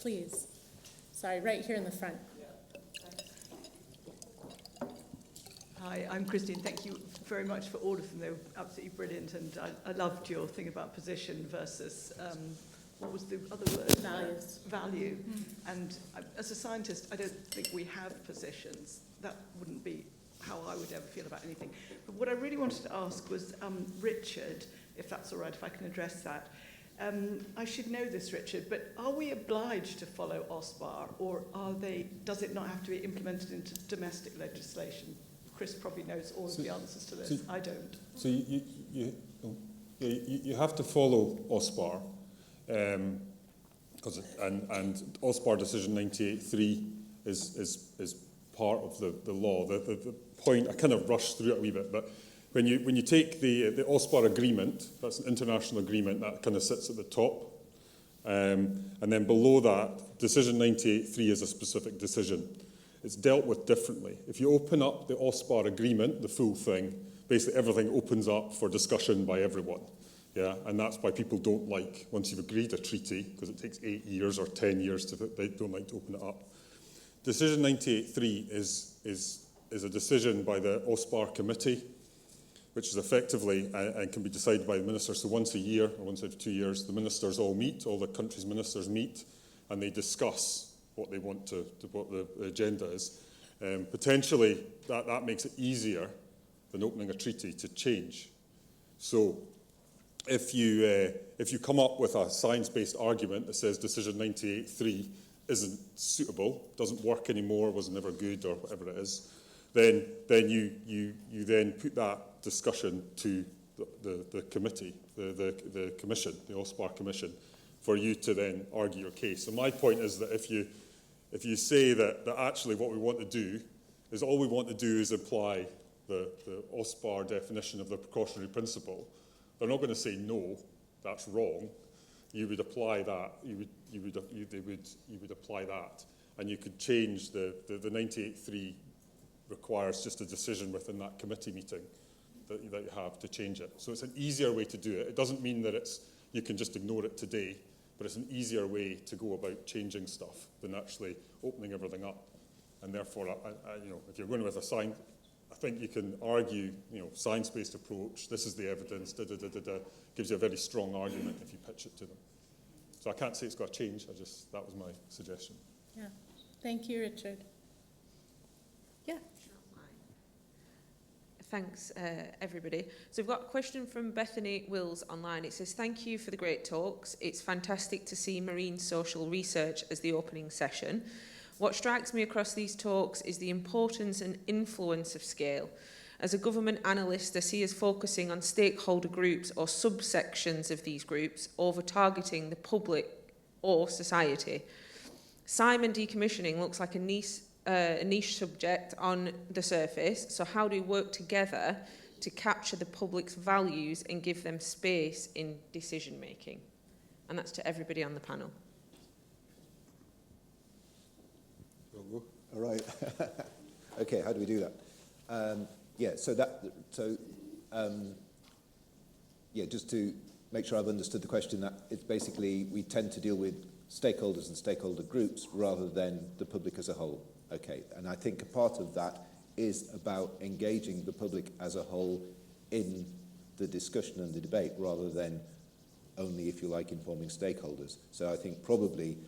Please. Sorry, right here in the front. Hi, I'm Christine. Thank you very much for all of them. They were absolutely brilliant, and I loved your thing about position versus, what was the other word? Values. Value. And as a scientist, I don't think we have positions. That wouldn't be how I would ever feel about anything. But what I really wanted to ask was, Richard, if that's all right, if I can address that. I should know this, Richard, but are we obliged to follow OSPAR, or does it not have to be implemented into domestic legislation? Chris probably knows all of the answers to this. I don't. So you have to follow OSPAR, and OSPAR Decision 98.3 is part of the law. The point, I kind of rushed through it a wee bit, but when you take the OSPAR agreement, that's an international agreement that kind of sits at the top, and then below that, Decision 98.3 is a specific decision. It's dealt with differently. If you open up the OSPAR agreement, the full thing, basically everything opens up for discussion by everyone. Yeah, and that's why people don't like, once you've agreed a treaty, because it takes 8 years or 10 years, they don't like to open it up. Decision 98.3 is a decision by the OSPAR committee, which is effectively, and can be decided by the ministers. So once a year, or once every 2 years, the ministers all meet, all the countries' ministers meet, and they discuss what they want what the agenda is. Potentially, that makes it easier than opening a treaty to change. So if you come up with a science-based argument that says Decision 98.3 isn't suitable, doesn't work anymore, was never good, or whatever it is, then you then put that discussion to the committee, the commission, the OSPAR commission, for you to then argue your case. So my point is that if you say that actually what we want to do is all we want to do is apply the OSPAR definition of the precautionary principle, they're not going to say no, that's wrong. You would apply that. They would apply that, and you could change the 98.3 requires just a decision within that committee meeting that you have to change it. So it's an easier way to do it. It doesn't mean that you can just ignore it today, but it's an easier way to go about changing stuff than actually opening everything up. And therefore, if you're going with a science, I think you can argue, science-based approach, this is the evidence, gives you a very strong argument if you pitch it to them. So I can't say it's got to change, that was my suggestion. Yeah. Thank you, Richard. Yeah. Thanks, everybody. So we've got a question from Bethany Wills online. It says, thank you for the great talks. It's fantastic to see marine social research as the opening session. What strikes me across these talks is the importance and influence of scale. As a government analyst, I see us focusing on stakeholder groups or subsections of these groups over targeting the public or society. Simon decommissioning looks like a niche subject on the surface, so how do we work together to capture the public's values and give them space in decision making? And that's to everybody on the panel. All right. Okay, how do we do that? Just to make sure I've understood the question, that it's basically we tend to deal with stakeholders and stakeholder groups rather than the public as a whole. Okay, and I think a part of that is about engaging the public as a whole in the discussion and the debate rather than only, if you like, informing stakeholders. So I think probably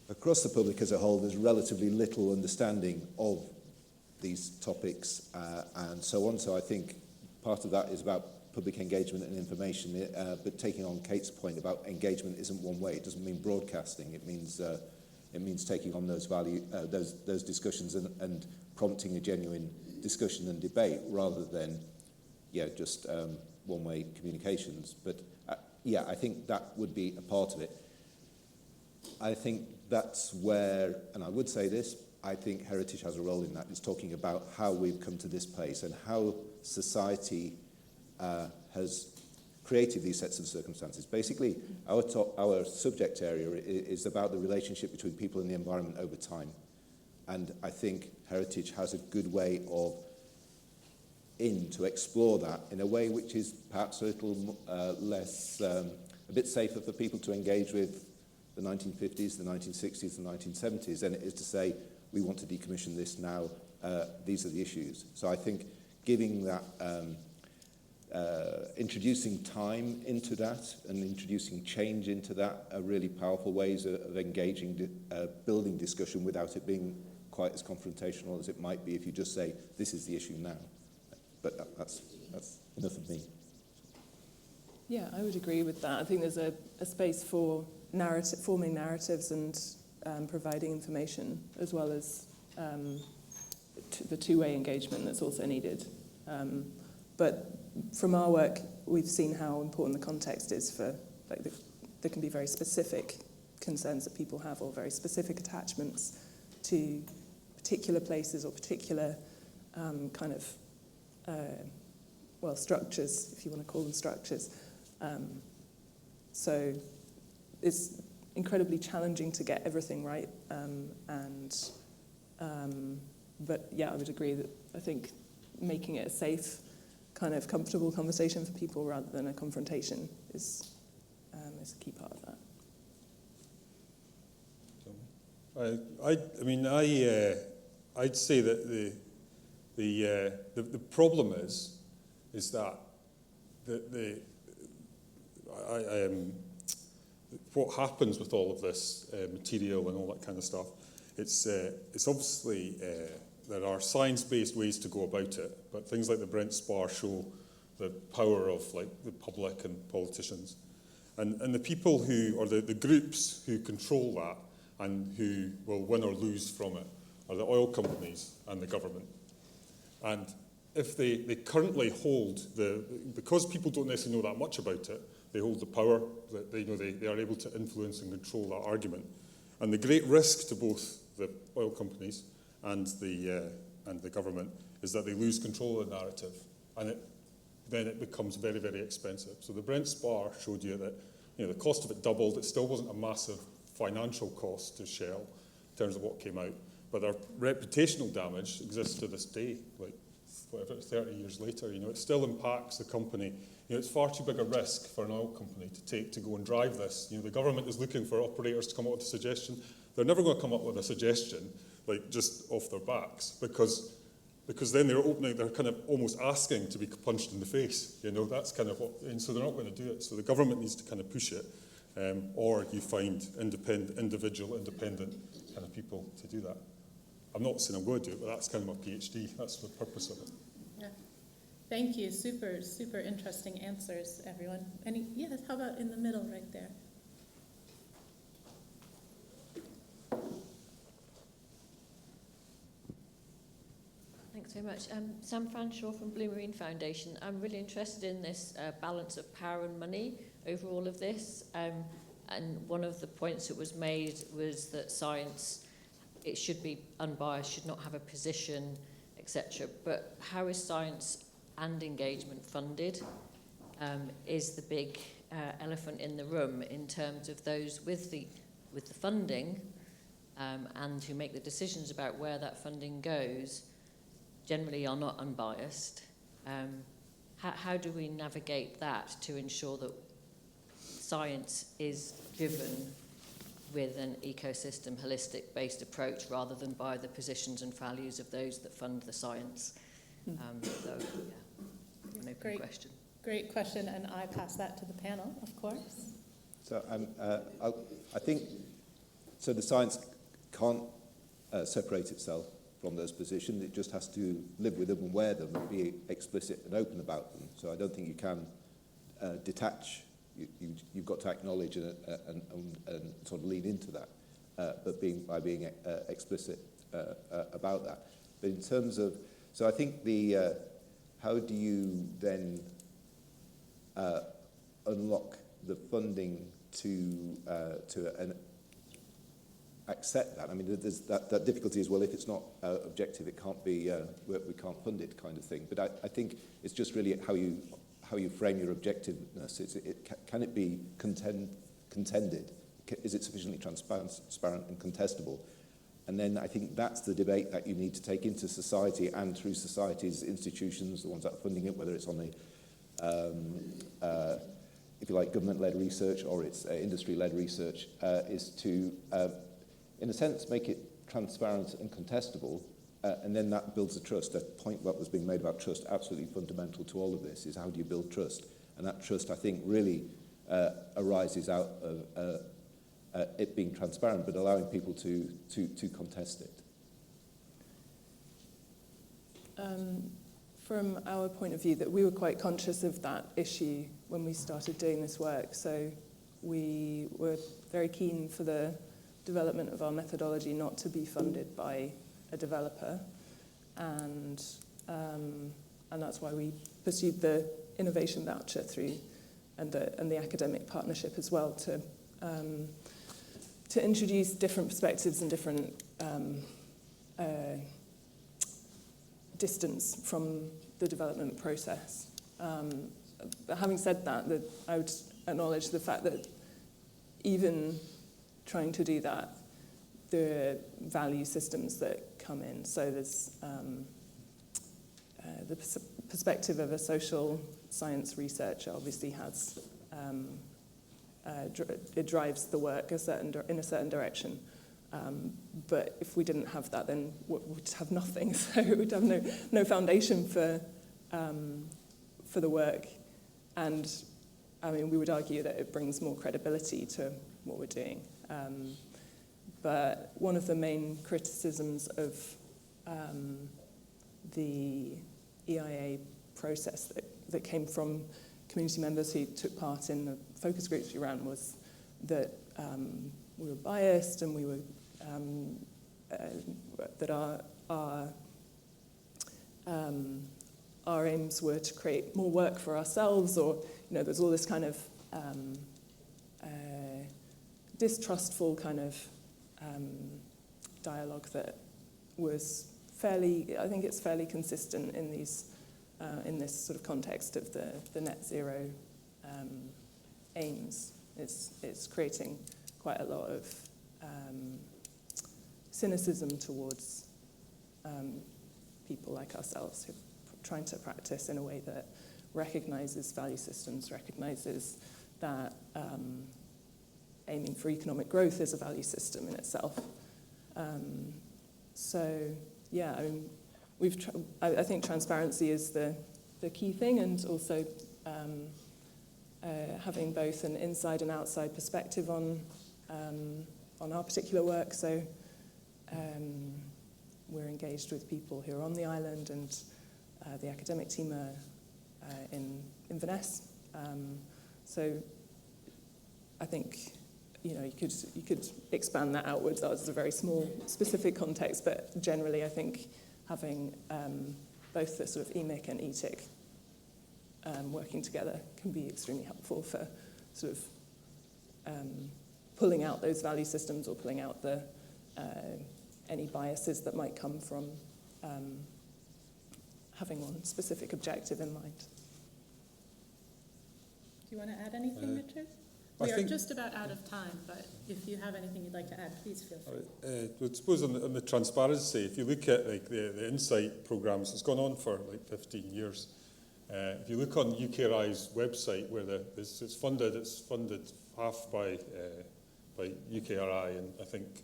across the public as a whole there's relatively little understanding of these topics and so on. So I think part of that is about public engagement and information, but taking on Kate's point about engagement isn't one way. It doesn't mean broadcasting. It means taking on those discussions and prompting a genuine discussion and debate rather than just one-way communications. But I think that would be a part of it. I think that's where, and I would say this, I think heritage has a role in that. It's talking about how we've come to this place and how society has created these sets of circumstances. Basically, our subject area is about the relationship between people and the environment over time. And I think heritage has a good way to explore that in a way which is perhaps a little less, a bit safer for people to engage with the 1950s, the 1960s, the 1970s than it is to say, we want to decommission this now, these are the issues. So I think giving that, introducing time into that and introducing change into that are really powerful ways of engaging, building discussion without it being quite as confrontational as it might be if you just say, this is the issue now. But that's enough of me. Yeah, I would agree with that. I think there's a space for forming narratives and providing information, as well as the two-way engagement that's also needed. But from our work, we've seen how important the context is for, like, there can be very specific concerns that people have, or very specific attachments to particular places or particular structures, if you want to call them structures. So it's incredibly challenging to get everything right. But yeah, I would agree that I think making it a safe, kind of comfortable conversation for people rather than a confrontation is a key part of that. I'd say that the problem is that what happens with all of this material and all that kind of stuff, it's obviously there are science-based ways to go about it, but things like the Brent Spar show the power of, like, the public and politicians, and the people who, or the groups who control that and who will win or lose from it are the oil companies and the government. And if they currently hold because people don't necessarily know that much about it, they hold the power, that they are able to influence and control that argument. And the great risk to both the oil companies and the government is that they lose control of the narrative, and then it becomes very, very expensive. So the Brent Spar showed you that the cost of it doubled. It still wasn't a massive financial cost to Shell in terms of what came out, but their reputational damage exists to this day, like whatever, 30 years later. It still impacts the company. It's far too big a risk for an oil company to take to go and drive this. The government is looking for operators to come up with a suggestion. They're never going to come up with a suggestion like just off their backs, because then they're kind of almost asking to be punched in the face. That's kind of what, and so they're not going to do it. So the government needs to kind of push it, or you find individual independent kind of people to do that. I'm not saying I'm going to do it, but that's kind of my PhD. That's the purpose of it. Yeah. Thank you. Super, super interesting answers, everyone. Yes, how about in the middle right there? Thanks very much. Sam Fanshawe from Blue Marine Foundation. I'm really interested in this balance of power and money over all of this. And one of the points that was made was that science, it should be unbiased, should not have a position, etc. But how is science and engagement funded is the big elephant in the room in terms of those with the funding and who make the decisions about where that funding goes generally are not unbiased. How do we navigate that to ensure that science is driven with an ecosystem holistic-based approach rather than by the positions and values of those that fund the science? An open question. Great question, and I pass that to the panel, of course. So I think the science can't separate itself from those positions. It just has to live with them and wear them and be explicit and open about them. So I don't think you can detach. You've got to acknowledge and sort of lean into that, but by being explicit about that. But in terms of, so I think how do you then unlock the funding to accept that? I mean, there's that difficulty as well. If it's not objective, it can't be. We can't fund it, kind of thing. But I think it's just really how you frame your objectiveness. Can it be contended? Is it sufficiently transparent and contestable? And then I think that's the debate that you need to take into society and through society's institutions, the ones that are funding it, whether it's on the if you like, government-led research or it's industry-led research, is to, in a sense, make it transparent and contestable, and then that builds a trust. That point that was being made about trust, absolutely fundamental to all of this, is how do you build trust? And that trust, I think, really arises out of it being transparent, but allowing people to contest it. From our point of view, that we were quite conscious of that issue when we started doing this work. So we were very keen for the development of our methodology not to be funded by a developer, and that's why we pursued the innovation voucher through and the academic partnership as well to introduce different perspectives and different distance from the development process. But having said that, I would acknowledge the fact that even trying to do that, there are value systems that come in. So there's the perspective of a social science researcher obviously has, it drives the work in a certain direction. But if we didn't have that, then we'd have nothing. So we'd have no foundation for the work. And I mean, we would argue that it brings more credibility to what we're doing. But one of the main criticisms of the EIA process that came from community members who took part in the focus groups we ran was that we were biased and we were that our aims were to create more work for ourselves, or there's all this kind of distrustful kind of dialogue that was fairly, I think it's fairly consistent in these in this sort of context of the net zero aims. It's creating quite a lot of cynicism towards people like ourselves who are trying to practice in a way that recognizes value systems, recognizes that aiming for economic growth is a value system in itself. So, yeah, I mean, I think transparency is the key thing, and also having both an inside and outside perspective on our particular work. So we're engaged with people who are on the island, and the academic team are in Inverness. So I think you could expand that outwards. That was a very small, specific context, but generally I think having both the sort of EMIC and ETIC working together can be extremely helpful for sort of pulling out those value systems, or pulling out the any biases that might come from having one specific objective in mind. Do you want to add anything, Richard? We are just about out of time, but if you have anything you'd like to add, please feel free. I suppose on the transparency, if you look at like the Insight programmes, it's gone on for like 15 years. If you look on UKRI's website, where it's funded half by UKRI, and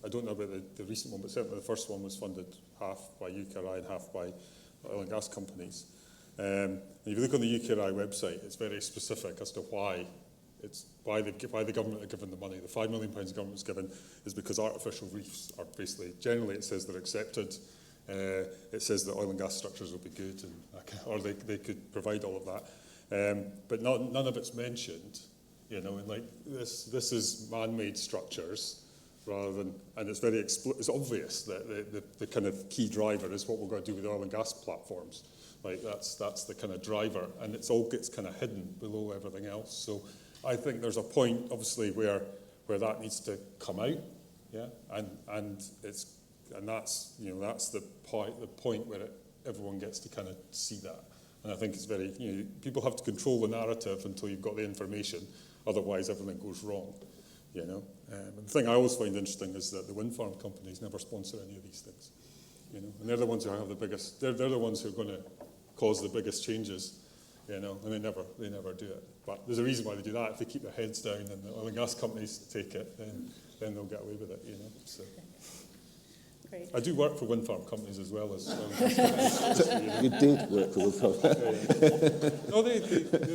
I don't know about the recent one, but certainly the first one was funded half by UKRI and half by oil and gas companies. And if you look on the UKRI website, it's very specific as to why the government are given the money. The £5 million the government's given is because artificial reefs are basically, generally it says they're accepted. It says that oil and gas structures will be good, or they could provide all of that. But none of it's mentioned, and like this is man-made structures rather than, and it's very it's obvious that the kind of key driver is what we're going to do with oil and gas platforms. Like that's the kind of driver, and it all gets kind of hidden below everything else. So I think there's a point, obviously, where that needs to come out, and that's that's the point where everyone gets to kind of see that. And I think it's very people have to control the narrative until you've got the information, otherwise everything goes wrong. The thing I always find interesting is that the wind farm companies never sponsor any of these things, and they're the ones who have the biggest. They're the ones who are going to cause the biggest changes, and they never do it. But there's a reason why they do that. If they keep their heads down and the oil and gas companies take it, then they'll get away with it, you know. So Great. I do work for wind farm companies as well as oil and gas companies. You did work for Woodford. No, they're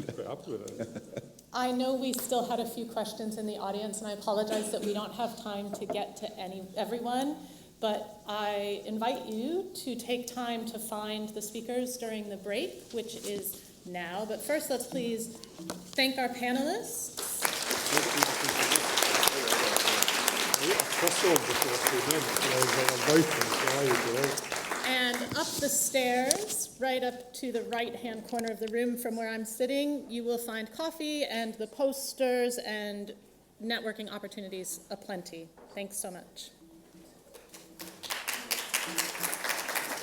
quite happy with it. I know we still had a few questions in the audience, and I apologize that we don't have time to get to everyone, but I invite you to take time to find the speakers during the break, which is now. But first, let's please thank our panelists. And up the stairs, right up to the right-hand corner of the room from where I'm sitting, you will find coffee and the posters and networking opportunities aplenty. Thanks so much.